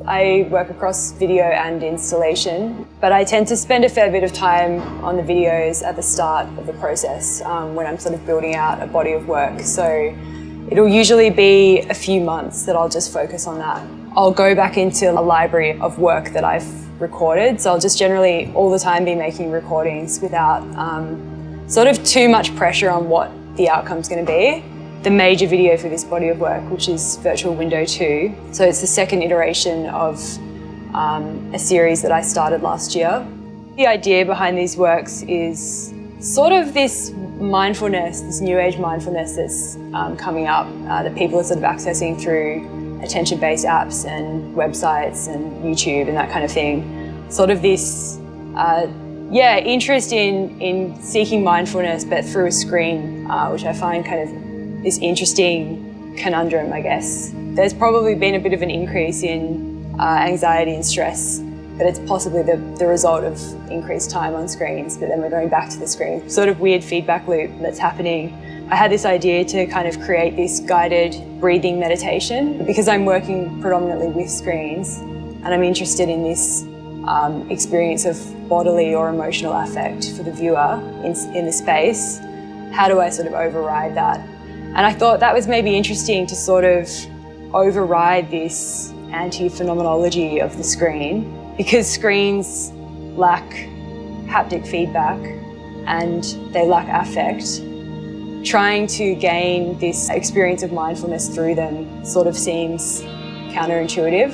I work across video and installation, but I tend to spend a fair bit of time on the videos at the start of the process when I'm sort of building out a body of work. So it'll usually be a few months that I'll just focus on that. I'll go back into a library of work that I've recorded, so I'll just generally all the time be making recordings without sort of too much pressure on what the outcome's going to be. The major video for this body of work, which is Virtual Window 2. So it's the second iteration of a series that I started last year. The idea behind these works is sort of this mindfulness, this new age mindfulness that's coming up that people are sort of accessing through attention-based apps and websites and YouTube and that kind of thing. Sort of this interest in seeking mindfulness but through a screen, which I find kind of this interesting conundrum, I guess. There's probably been a bit of an increase in anxiety and stress, but it's possibly the result of increased time on screens, but then we're going back to the screen. Sort of weird feedback loop that's happening. I had this idea to kind of create this guided breathing meditation because I'm working predominantly with screens and I'm interested in this experience of bodily or emotional affect for the viewer in the space. How do I sort of override that? And I thought that was maybe interesting to sort of override this anti-phenomenology of the screen because screens lack haptic feedback and they lack affect. Trying to gain this experience of mindfulness through them sort of seems counterintuitive.